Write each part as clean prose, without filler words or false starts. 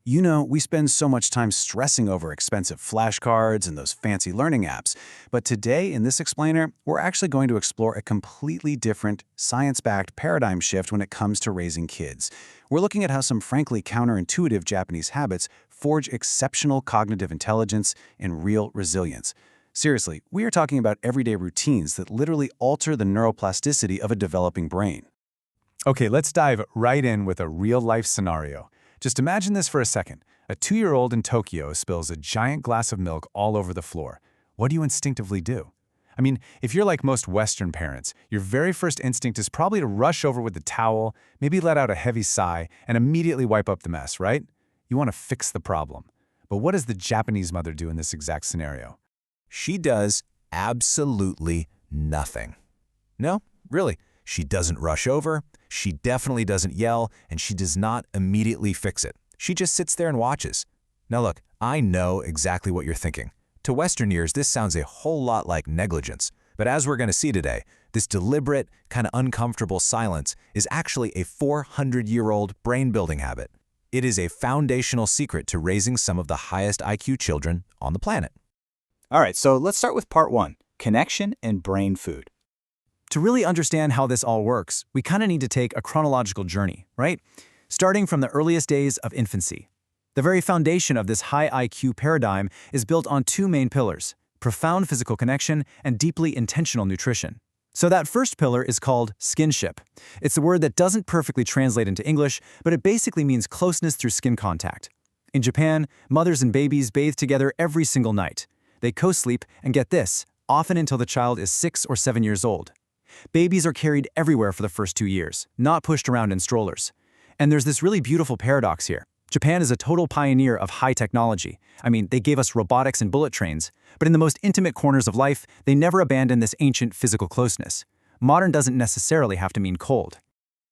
You know, we spend so much time stressing over expensive flashcards and those fancy learning apps, but today in this explainer, we're actually going to explore a completely different, science-backed paradigm shift when it comes to raising kids. We're looking at how some frankly counterintuitive Japanese habits forge exceptional cognitive intelligence and real resilience. Seriously, we are talking about everyday routines that literally alter the neuroplasticity of a developing brain. Okay, let's dive right in with a real-life scenario. Just imagine this for a second. A 2-year-old in Tokyo spills a giant glass of milk all over the floor. What do you instinctively do? I mean, if you're like most Western parents, your very first instinct is probably to rush over with the towel, maybe let out a heavy sigh, and immediately wipe up the mess, right? You want to fix the problem. But what does the Japanese mother do in this exact scenario? She does absolutely nothing. No, really. She doesn't rush over, she definitely doesn't yell, and she does not immediately fix it. She just sits there and watches. Now look, I know exactly what you're thinking. To Western ears, this sounds a whole lot like negligence. But as we're going to see today, this deliberate, kind of uncomfortable silence is actually a 400-year-old brain-building habit. It is a foundational secret to raising some of the highest IQ children on the planet. All right, so let's start with part 1, connection and brain food. To really understand how this all works, we kind of need to take a chronological journey, right? Starting from the earliest days of infancy. The very foundation of this high IQ paradigm is built on 2 main pillars: profound physical connection and deeply intentional nutrition. So that first pillar is called skinship. It's a word that doesn't perfectly translate into English, but it basically means closeness through skin contact. In Japan, mothers and babies bathe together every single night. They co-sleep, and get this, often until the child is 6 or 7 years old. Babies are carried everywhere for the first 2 years, not pushed around in strollers. And there's this really beautiful paradox here. Japan is a total pioneer of high technology. I mean, they gave us robotics and bullet trains, but in the most intimate corners of life, they never abandoned this ancient physical closeness. Modern doesn't necessarily have to mean cold.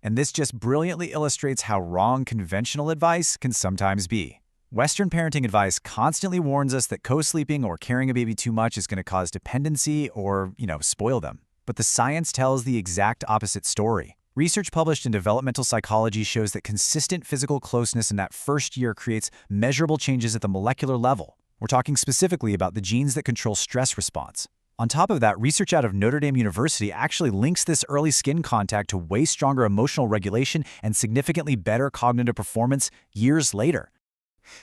And this just brilliantly illustrates how wrong conventional advice can sometimes be. Western parenting advice constantly warns us that co-sleeping or carrying a baby too much is going to cause dependency or, spoil them. But the science tells the exact opposite story. Research published in Developmental Psychology shows that consistent physical closeness in that first year creates measurable changes at the molecular level. We're talking specifically about the genes that control stress response. On top of that, research out of Notre Dame University actually links this early skin contact to way stronger emotional regulation and significantly better cognitive performance years later.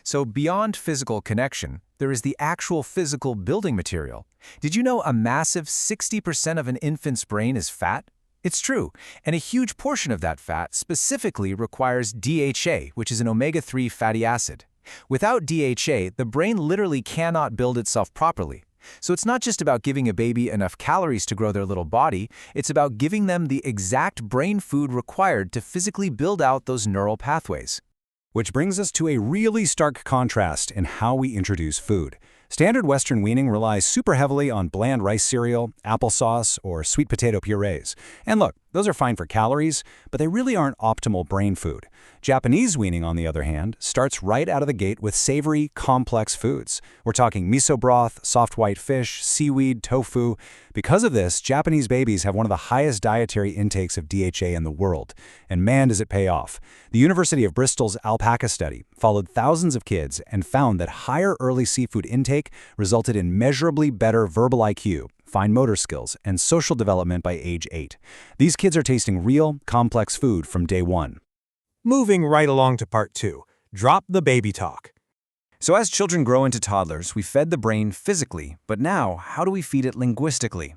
So beyond physical connection, there is the actual physical building material. Did you know a massive 60% of an infant's brain is fat? It's true, and a huge portion of that fat specifically requires DHA, which is an omega-3 fatty acid. Without DHA, the brain literally cannot build itself properly. So it's not just about giving a baby enough calories to grow their little body, it's about giving them the exact brain food required to physically build out those neural pathways. Which brings us to a really stark contrast in how we introduce food. Standard Western weaning relies super heavily on bland rice cereal, applesauce, or sweet potato purees. And look, those are fine for calories, but they really aren't optimal brain food. Japanese weaning, on the other hand, starts right out of the gate with savory, complex foods. We're talking miso broth, soft white fish, seaweed, tofu. Because of this, Japanese babies have one of the highest dietary intakes of DHA in the world. And man, does it pay off. The University of Bristol's Alpaca study followed thousands of kids and found that higher early seafood intake resulted in measurably better verbal IQ, fine motor skills, and social development by age 8. These kids are tasting real, complex food from day 1. Moving right along to part 2, drop the baby talk. So as children grow into toddlers, we fed the brain physically, but now, how do we feed it linguistically?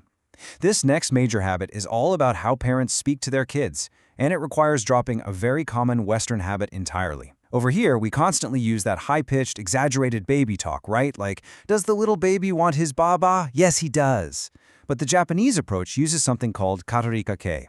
This next major habit is all about how parents speak to their kids, and it requires dropping a very common Western habit entirely. Over here, we constantly use that high-pitched, exaggerated baby talk, right? Like, does the little baby want his baba? Yes, he does. But the Japanese approach uses something called katorikake.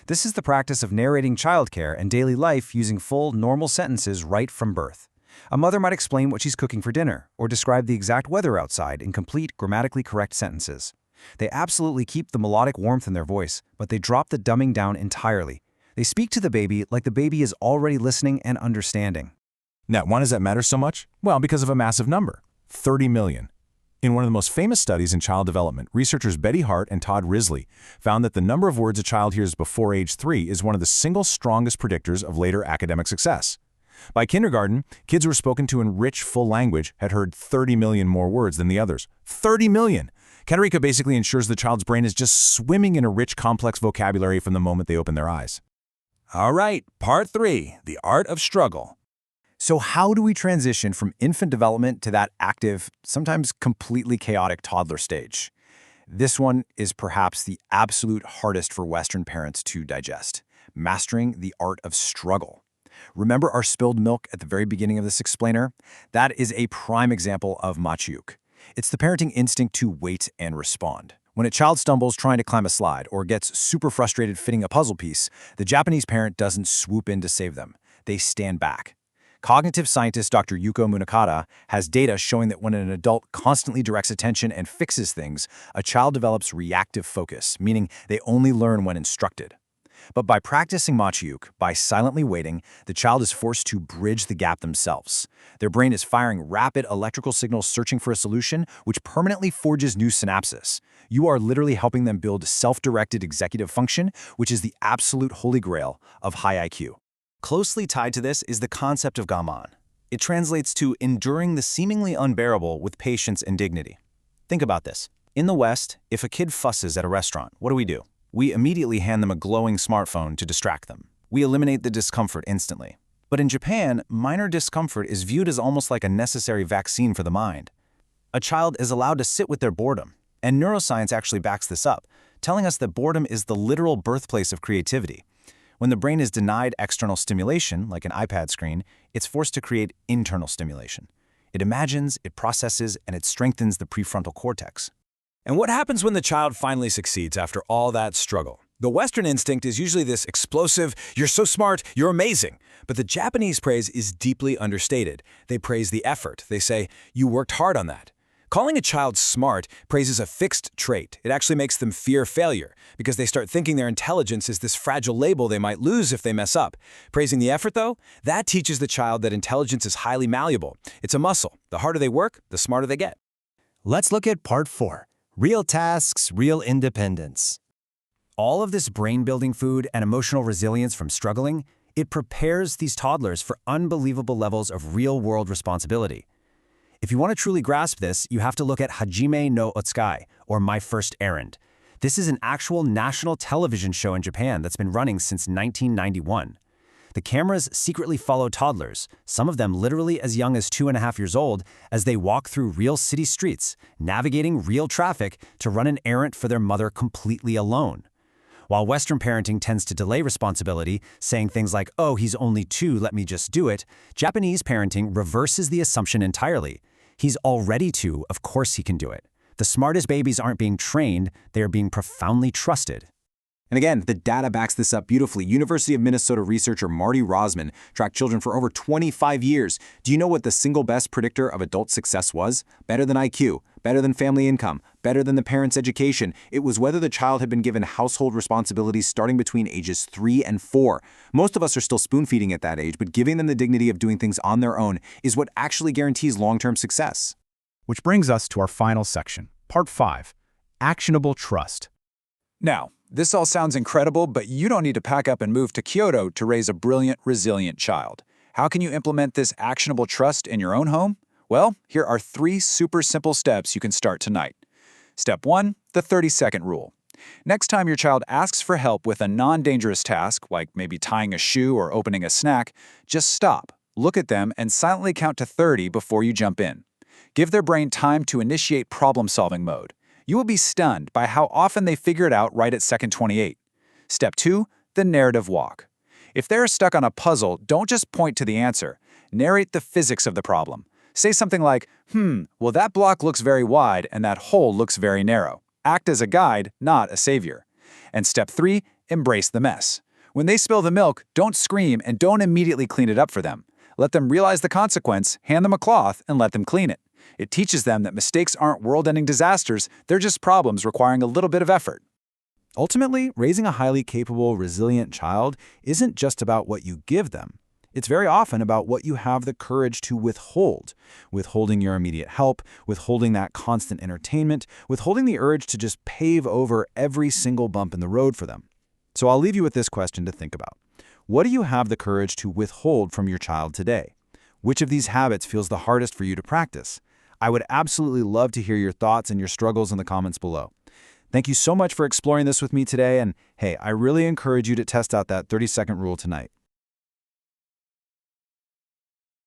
This is the practice of narrating childcare and daily life using full, normal sentences right from birth. A mother might explain what she's cooking for dinner, or describe the exact weather outside in complete, grammatically correct sentences. They absolutely keep the melodic warmth in their voice, but they drop the dumbing down entirely. They speak to the baby like the baby is already listening and understanding. Now, why does that matter so much? Well, because of a massive number, 30 million. In one of the most famous studies in child development, researchers Betty Hart and Todd Risley found that the number of words a child hears before age 3 is one of the single strongest predictors of later academic success. By kindergarten, kids were spoken to in rich, full language had heard 30 million more words than the others. 30 million! Katarika basically ensures the child's brain is just swimming in a rich, complex vocabulary from the moment they open their eyes. All right, part 3, the art of struggle. So how do we transition from infant development to that active, sometimes completely chaotic toddler stage? This one is perhaps the absolute hardest for Western parents to digest: mastering the art of struggle. Remember our spilled milk at the very beginning of this explainer? That is a prime example of machiuk. It's the parenting instinct to wait and respond. When a child stumbles trying to climb a slide or gets super frustrated fitting a puzzle piece, the Japanese parent doesn't swoop in to save them. They stand back. Cognitive scientist Dr. Yuko Munakata has data showing that when an adult constantly directs attention and fixes things, a child develops reactive focus, meaning they only learn when instructed. But by practicing machiuk, by silently waiting, the child is forced to bridge the gap themselves. Their brain is firing rapid electrical signals searching for a solution, which permanently forges new synapses. You are literally helping them build self-directed executive function, which is the absolute holy grail of high IQ. Closely tied to this is the concept of gaman. It translates to enduring the seemingly unbearable with patience and dignity. Think about this. In the West, if a kid fusses at a restaurant, what do? We immediately hand them a glowing smartphone to distract them. We eliminate the discomfort instantly. But in Japan, minor discomfort is viewed as almost like a necessary vaccine for the mind. A child is allowed to sit with their boredom, and neuroscience actually backs this up, telling us that boredom is the literal birthplace of creativity. When the brain is denied external stimulation, like an iPad screen, it's forced to create internal stimulation. It imagines, it processes, and it strengthens the prefrontal cortex. And what happens when the child finally succeeds after all that struggle? The Western instinct is usually this explosive, "You're so smart, you're amazing." But the Japanese praise is deeply understated. They praise the effort. They say, "You worked hard on that." Calling a child smart praises a fixed trait. It actually makes them fear failure, because they start thinking their intelligence is this fragile label they might lose if they mess up. Praising the effort, though, that teaches the child that intelligence is highly malleable. It's a muscle. The harder they work, the smarter they get. Let's look at part 4. Real tasks, real independence. All of this brain-building food and emotional resilience from struggling, it prepares these toddlers for unbelievable levels of real-world responsibility. If you want to truly grasp this, you have to look at Hajime no Otsukai, or My First Errand. This is an actual national television show in Japan that's been running since 1991. The cameras secretly follow toddlers, some of them literally as young as 2.5 years old, as they walk through real city streets, navigating real traffic to run an errand for their mother completely alone. While Western parenting tends to delay responsibility, saying things like, "Oh, he's only 2, let me just do it," Japanese parenting reverses the assumption entirely. He's already 2, of course he can do it. The smartest babies aren't being trained, they are being profoundly trusted. And again, the data backs this up beautifully. University of Minnesota researcher Marty Rosman tracked children for over 25 years. Do you know what the single best predictor of adult success was? Better than IQ, better than family income, better than the parent's education. It was whether the child had been given household responsibilities starting between ages 3 and 4. Most of us are still spoon-feeding at that age, but giving them the dignity of doing things on their own is what actually guarantees long-term success. Which brings us to our final section, part 5, actionable trust. Now, this all sounds incredible, but you don't need to pack up and move to Kyoto to raise a brilliant, resilient child. How can you implement this actionable trust in your own home? Well, here are 3 super simple steps you can start tonight. Step 1, the 30-second rule. Next time your child asks for help with a non-dangerous task, like maybe tying a shoe or opening a snack, just stop, look at them, and silently count to 30 before you jump in. Give their brain time to initiate problem-solving mode. You will be stunned by how often they figure it out right at second 28. Step 2, the narrative walk. If they're stuck on a puzzle, don't just point to the answer. Narrate the physics of the problem. Say something like, well, that block looks very wide and that hole looks very narrow. Act as a guide, not a savior. And step 3, embrace the mess. When they spill the milk, don't scream and don't immediately clean it up for them. Let them realize the consequence, hand them a cloth, and let them clean it. It teaches them that mistakes aren't world-ending disasters, they're just problems requiring a little bit of effort. Ultimately, raising a highly capable, resilient child isn't just about what you give them. It's very often about what you have the courage to withhold. Withholding your immediate help, withholding that constant entertainment, withholding the urge to just pave over every single bump in the road for them. So I'll leave you with this question to think about. What do you have the courage to withhold from your child today? Which of these habits feels the hardest for you to practice? I would absolutely love to hear your thoughts and your struggles in the comments below. Thank you so much for exploring this with me today, and hey, I really encourage you to test out that 30-second rule tonight.